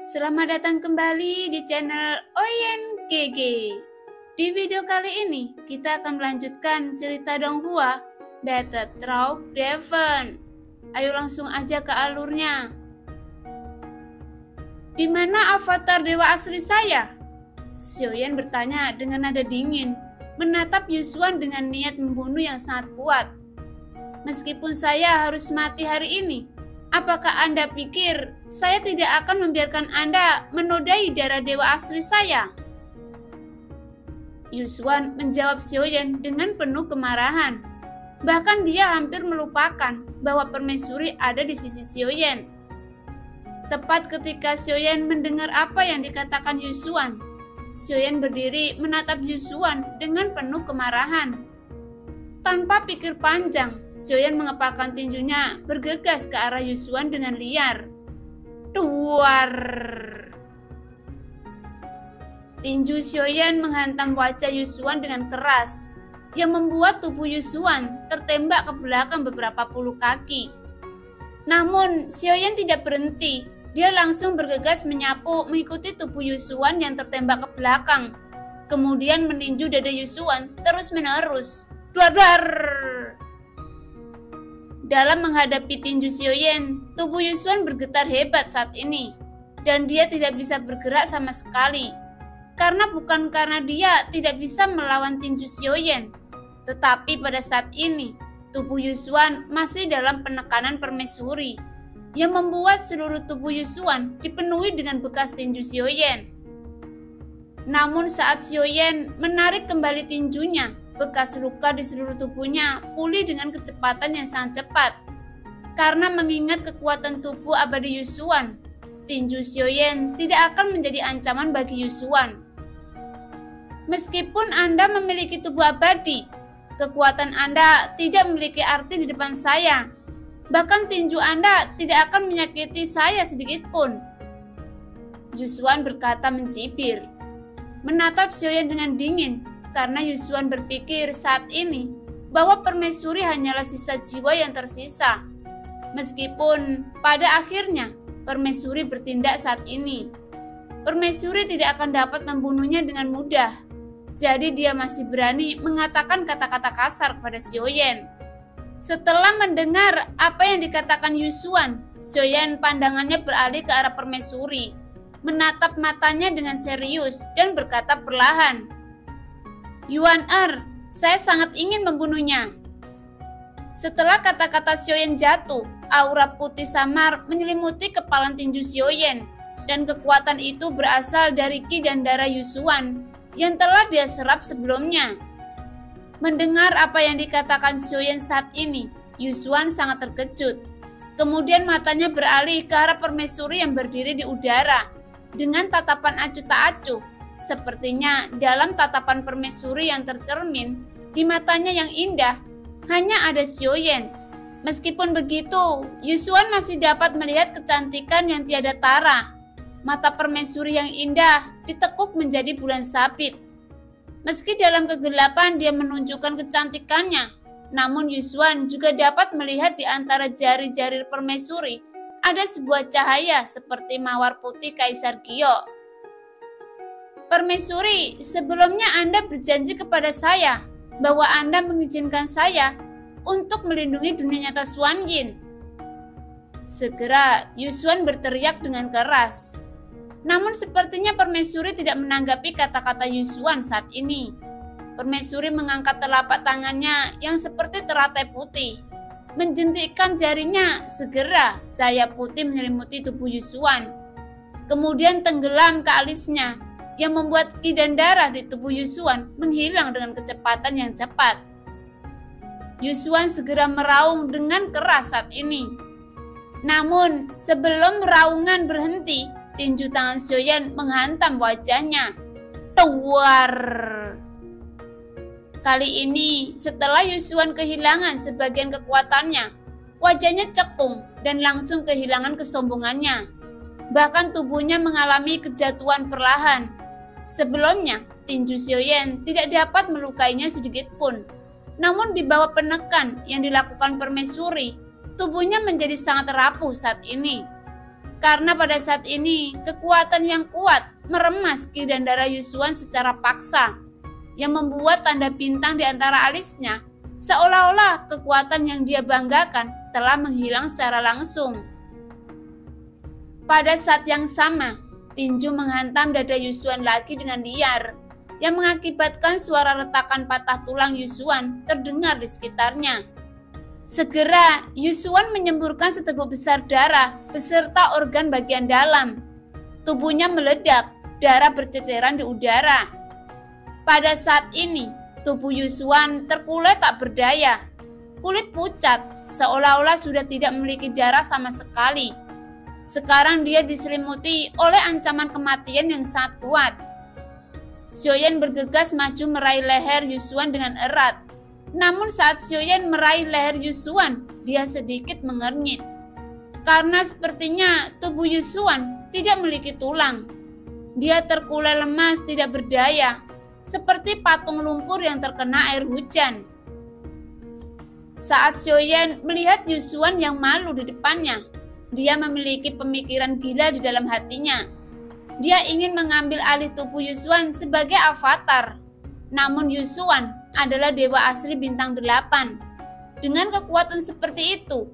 Selamat datang kembali di channel OyenGG. Di video kali ini, kita akan melanjutkan cerita Donghua, Battle Through Devon. Ayo langsung aja ke alurnya. Di mana avatar dewa asli saya? Xiaoyan bertanya dengan nada dingin, menatap Yusuan dengan niat membunuh yang sangat kuat. Meskipun saya harus mati hari ini, apakah Anda pikir saya tidak akan membiarkan Anda menodai darah dewa asli saya? Yusuan menjawab Xiaoyan dengan penuh kemarahan. Bahkan dia hampir melupakan bahwa permaisuri ada di sisi Xiaoyan. Tepat ketika Xiaoyan mendengar apa yang dikatakan Yusuan, Xiaoyan berdiri menatap Yusuan dengan penuh kemarahan. Tanpa pikir panjang, Xiaoyan mengepalkan tinjunya bergegas ke arah Yusuan dengan liar. Duar! Tinju Xiaoyan menghantam wajah Yusuan dengan keras, yang membuat tubuh Yusuan tertembak ke belakang beberapa puluh kaki. Namun, Xiaoyan tidak berhenti. Dia langsung bergegas menyapu mengikuti tubuh Yusuan yang tertembak ke belakang. Kemudian meninju dada Yusuan terus-menerus. Duar! Dalam menghadapi tinju Xiaoyan, tubuh Yusuan bergetar hebat saat ini, dan dia tidak bisa bergerak sama sekali. Karena bukan karena dia tidak bisa melawan tinju Xiaoyan, tetapi pada saat ini, tubuh Yusuan masih dalam penekanan permaisuri, yang membuat seluruh tubuh Yusuan dipenuhi dengan bekas tinju Xiaoyan. Namun saat Xiaoyan menarik kembali tinjunya, bekas luka di seluruh tubuhnya pulih dengan kecepatan yang sangat cepat. Karena mengingat kekuatan tubuh abadi Yusuan, tinju Xiaoyan tidak akan menjadi ancaman bagi Yusuan. Meskipun Anda memiliki tubuh abadi, kekuatan Anda tidak memiliki arti di depan saya. Bahkan tinju Anda tidak akan menyakiti saya sedikit pun. Yusuan berkata mencibir, menatap Xiaoyan dengan dingin. Karena Yusuan berpikir saat ini bahwa permaisuri hanyalah sisa jiwa yang tersisa. Meskipun pada akhirnya permaisuri bertindak saat ini, permaisuri tidak akan dapat membunuhnya dengan mudah. Jadi dia masih berani mengatakan kata-kata kasar kepada Xiaoyan. Setelah mendengar apa yang dikatakan Yusuan, Xiaoyan pandangannya beralih ke arah permaisuri, menatap matanya dengan serius dan berkata perlahan, Yuan saya sangat ingin membunuhnya. Setelah kata-kata Xiaoyan jatuh, aura putih samar menyelimuti kepala tinju Xiaoyan, dan kekuatan itu berasal dari ki dan darah Yusuan yang telah dia serap sebelumnya. Mendengar apa yang dikatakan Xiaoyan saat ini, Yusuan sangat terkejut. Kemudian matanya beralih ke arah permaisuri yang berdiri di udara dengan tatapan acuh tak acuh. Sepertinya dalam tatapan permaisuri yang tercermin di matanya yang indah hanya ada Xiaoyan. Meskipun begitu, Yusuan masih dapat melihat kecantikan yang tiada tara. Mata permaisuri yang indah ditekuk menjadi bulan sabit. Meski dalam kegelapan dia menunjukkan kecantikannya, namun Yusuan juga dapat melihat di antara jari-jari permaisuri ada sebuah cahaya seperti mawar putih Kaisar Gyo. Permaisuri, sebelumnya Anda berjanji kepada saya bahwa Anda mengizinkan saya untuk melindungi dunia nyata Xuanyin. Segera Yusuan berteriak dengan keras. Namun sepertinya permaisuri tidak menanggapi kata-kata Yusuan saat ini. Permaisuri mengangkat telapak tangannya yang seperti teratai putih. Menjentikkan jarinya, segera cahaya putih menyelimuti tubuh Yusuan. Kemudian tenggelam ke alisnya, yang membuat ki dan darah di tubuh Yusuan menghilang dengan kecepatan yang cepat. Yusuan segera meraung dengan keras saat ini. Namun, sebelum raungan berhenti, tinju tangan Xiaoyan menghantam wajahnya. Duar! Kali ini, setelah Yusuan kehilangan sebagian kekuatannya, wajahnya cekung dan langsung kehilangan kesombongannya. Bahkan tubuhnya mengalami kejatuhan perlahan. Sebelumnya, tinju Xiaoyan tidak dapat melukainya sedikit pun. Namun di bawah penekan yang dilakukan permaisuri, tubuhnya menjadi sangat rapuh saat ini. Karena pada saat ini, kekuatan yang kuat meremas ki dan darah Yusuan secara paksa, yang membuat tanda bintang di antara alisnya, seolah-olah kekuatan yang dia banggakan telah menghilang secara langsung. Pada saat yang sama, tinju menghantam dada Yusuan lagi dengan liar, yang mengakibatkan suara retakan patah tulang Yusuan terdengar di sekitarnya. Segera, Yusuan menyemburkan seteguk besar darah beserta organ bagian dalam. Tubuhnya meledak, darah berceceran di udara. Pada saat ini, tubuh Yusuan terkulai tak berdaya. Kulit pucat, seolah-olah sudah tidak memiliki darah sama sekali. Sekarang dia diselimuti oleh ancaman kematian yang sangat kuat. Xiaoyan bergegas maju meraih leher Yusuan dengan erat. Namun saat Xiaoyan meraih leher Yusuan, dia sedikit mengernyit. Karena sepertinya tubuh Yusuan tidak memiliki tulang. Dia terkulai lemas tidak berdaya, seperti patung lumpur yang terkena air hujan. Saat Xiaoyan melihat Yusuan yang malu di depannya, dia memiliki pemikiran gila di dalam hatinya. Dia ingin mengambil alih tubuh Yusuan sebagai avatar. Namun Yusuan adalah dewa asli bintang 8. Dengan kekuatan seperti itu,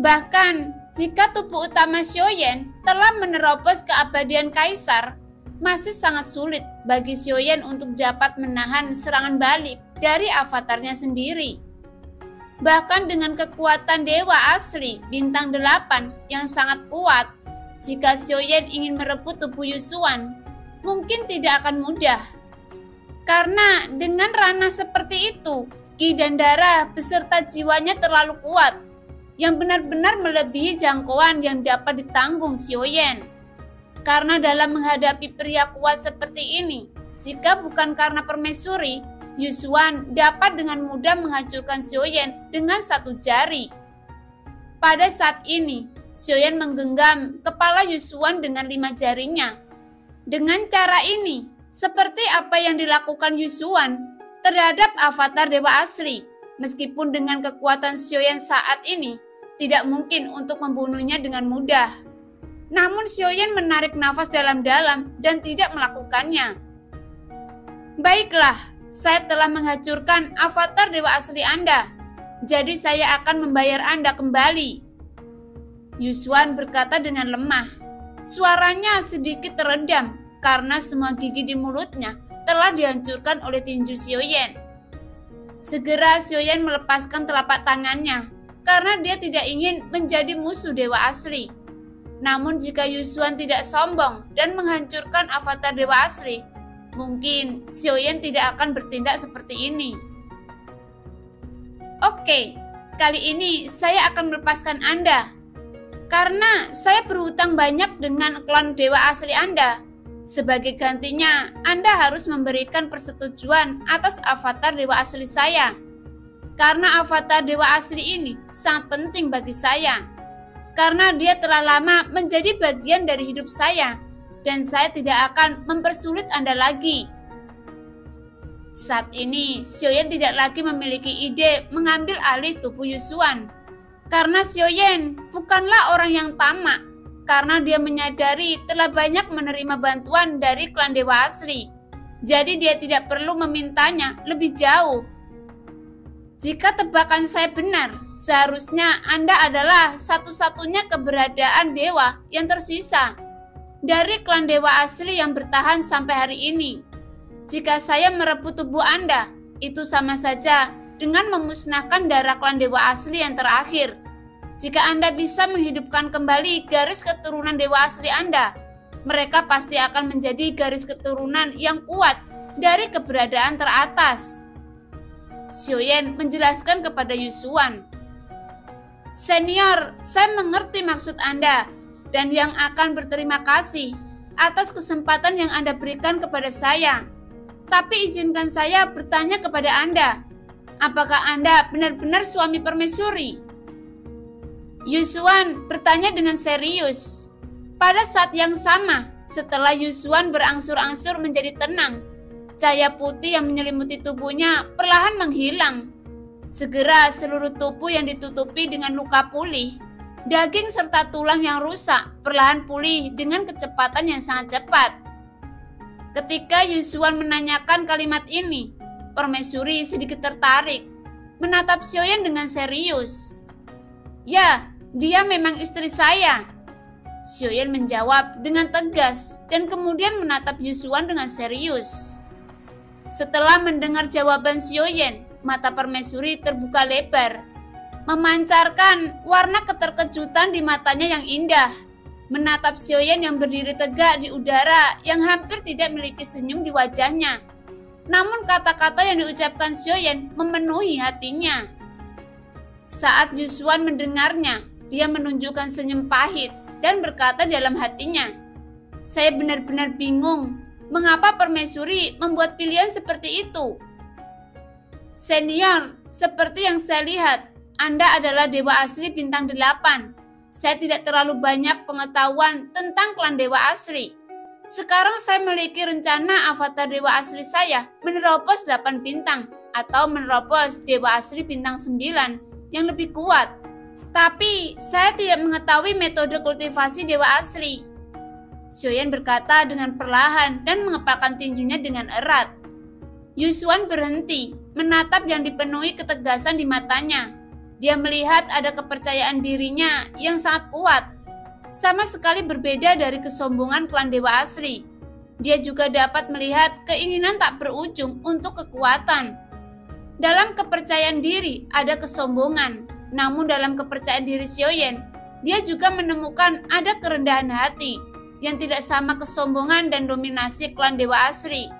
bahkan jika tubuh utama Xiaoyan telah menerobos keabadian kaisar, masih sangat sulit bagi Xiaoyan untuk dapat menahan serangan balik dari avatarnya sendiri. Bahkan dengan kekuatan dewa asli bintang 8 yang sangat kuat, jika Xiaoyan ingin merebut tubuh Yusuan, mungkin tidak akan mudah. Karena dengan ranah seperti itu, ki dan darah beserta jiwanya terlalu kuat, yang benar-benar melebihi jangkauan yang dapat ditanggung Xiaoyan. Karena dalam menghadapi pria kuat seperti ini, jika bukan karena permaisuri, Yusuan dapat dengan mudah menghancurkan Xiaoyan dengan satu jari. Pada saat ini, Xiaoyan menggenggam kepala Yusuan dengan 5 jarinya. Dengan cara ini, seperti apa yang dilakukan Yusuan terhadap avatar dewa asli, meskipun dengan kekuatan Xiaoyan saat ini, tidak mungkin untuk membunuhnya dengan mudah. Namun Xiaoyan menarik nafas dalam-dalam dan tidak melakukannya. Baiklah, saya telah menghancurkan avatar dewa asli Anda, jadi saya akan membayar Anda kembali. Yusuan berkata dengan lemah. Suaranya sedikit teredam karena semua gigi di mulutnya telah dihancurkan oleh tinju Xiaoyan. Segera Xiaoyan melepaskan telapak tangannya karena dia tidak ingin menjadi musuh dewa asli. Namun jika Yusuan tidak sombong dan menghancurkan avatar dewa asli, mungkin Xiaoyan tidak akan bertindak seperti ini. Oke, kali ini saya akan melepaskan Anda. Karena saya berhutang banyak dengan klan dewa asli Anda. Sebagai gantinya, Anda harus memberikan persetujuan atas avatar dewa asli saya. Karena avatar dewa asli ini sangat penting bagi saya. Karena dia telah lama menjadi bagian dari hidup saya. Dan saya tidak akan mempersulit Anda lagi. Saat ini, Xiaoyan tidak lagi memiliki ide mengambil alih tubuh Yusuan. Karena Xiaoyan bukanlah orang yang tamak, karena dia menyadari telah banyak menerima bantuan dari klan dewa asli. Jadi dia tidak perlu memintanya lebih jauh. Jika tebakan saya benar, seharusnya Anda adalah satu-satunya keberadaan dewa yang tersisa dari klan dewa asli yang bertahan sampai hari ini. Jika saya merebut tubuh Anda, itu sama saja dengan memusnahkan darah klan dewa asli yang terakhir. Jika Anda bisa menghidupkan kembali garis keturunan dewa asli Anda, mereka pasti akan menjadi garis keturunan yang kuat dari keberadaan teratas. Xiaoyan menjelaskan kepada Yusuan. Senior, saya mengerti maksud Anda dan yang akan berterima kasih atas kesempatan yang Anda berikan kepada saya. Tapi izinkan saya bertanya kepada Anda, apakah Anda benar-benar suami permaisuri? Yusuan bertanya dengan serius. Pada saat yang sama, setelah Yusuan berangsur-angsur menjadi tenang, cahaya putih yang menyelimuti tubuhnya perlahan menghilang. Segera seluruh tubuh yang ditutupi dengan luka pulih, daging serta tulang yang rusak perlahan pulih dengan kecepatan yang sangat cepat. Ketika Yusuan menanyakan kalimat ini, permaisuri sedikit tertarik, menatap Sioyen dengan serius. Ya, dia memang istri saya. Sioyen menjawab dengan tegas dan kemudian menatap Yusuan dengan serius. Setelah mendengar jawaban Sioyen, mata permaisuri terbuka lebar, memancarkan warna keterkejutan di matanya yang indah, menatap Sioyen yang berdiri tegak di udara yang hampir tidak memiliki senyum di wajahnya. Namun kata-kata yang diucapkan Sioyen memenuhi hatinya. Saat Yusuan mendengarnya, dia menunjukkan senyum pahit dan berkata dalam hatinya, "Saya benar-benar bingung mengapa permaisuri membuat pilihan seperti itu." Senior, seperti yang saya lihat, Anda adalah dewa asli bintang 8. Saya tidak terlalu banyak pengetahuan tentang klan dewa asli. Sekarang saya memiliki rencana avatar dewa asli saya menerobos 8 bintang atau menerobos dewa asli bintang 9 yang lebih kuat. Tapi saya tidak mengetahui metode kultivasi dewa asli. Sioyen berkata dengan perlahan dan mengepalkan tinjunya dengan erat. Yusuan berhenti, menatap yang dipenuhi ketegasan di matanya. Dia melihat ada kepercayaan dirinya yang sangat kuat, sama sekali berbeda dari kesombongan klan dewa asli. Dia juga dapat melihat keinginan tak berujung untuk kekuatan. Dalam kepercayaan diri ada kesombongan, namun dalam kepercayaan diri Sioyen, dia juga menemukan ada kerendahan hati yang tidak sama kesombongan dan dominasi klan dewa asli.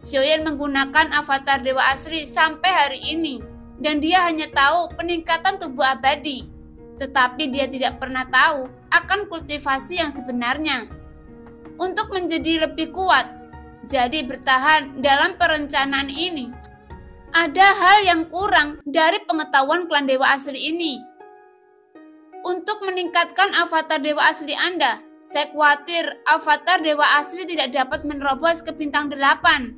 Sioyen menggunakan avatar dewa asli sampai hari ini, dan dia hanya tahu peningkatan tubuh abadi, tetapi dia tidak pernah tahu akan kultivasi yang sebenarnya. Untuk menjadi lebih kuat, jadi bertahan dalam perencanaan ini, ada hal yang kurang dari pengetahuan klan dewa asli ini. Untuk meningkatkan avatar dewa asli Anda, saya khawatir avatar dewa asli tidak dapat menerobos ke bintang 8.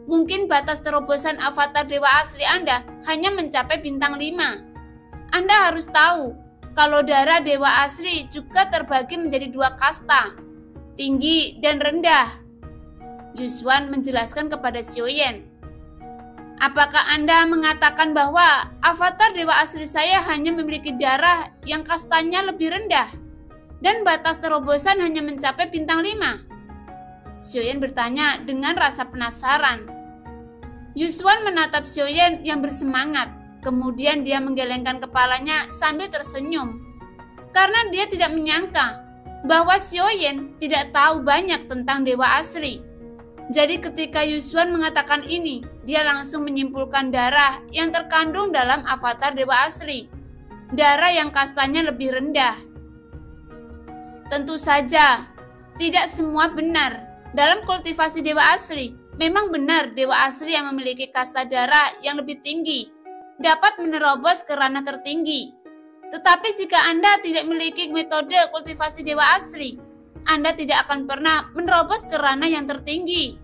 Mungkin batas terobosan avatar dewa asli Anda hanya mencapai bintang 5. Anda harus tahu kalau darah dewa asli juga terbagi menjadi 2 kasta, tinggi dan rendah. Yusuan menjelaskan kepada Sioyen. Apakah Anda mengatakan bahwa avatar dewa asli saya hanya memiliki darah yang kastanya lebih rendah dan batas terobosan hanya mencapai bintang 5? Sioyen bertanya dengan rasa penasaran. Yusuan menatap Sioyen yang bersemangat. Kemudian dia menggelengkan kepalanya sambil tersenyum. Karena dia tidak menyangka bahwa Sioyen tidak tahu banyak tentang dewa asli. Jadi ketika Yusuan mengatakan ini, dia langsung menyimpulkan darah yang terkandung dalam avatar dewa asli. Darah yang kastanya lebih rendah. Tentu saja, tidak semua benar. Dalam kultivasi dewa asli, memang benar dewa asli yang memiliki kasta darah yang lebih tinggi dapat menerobos ke ranah tertinggi. Tetapi jika Anda tidak memiliki metode kultivasi dewa asli, Anda tidak akan pernah menerobos ke ranah yang tertinggi.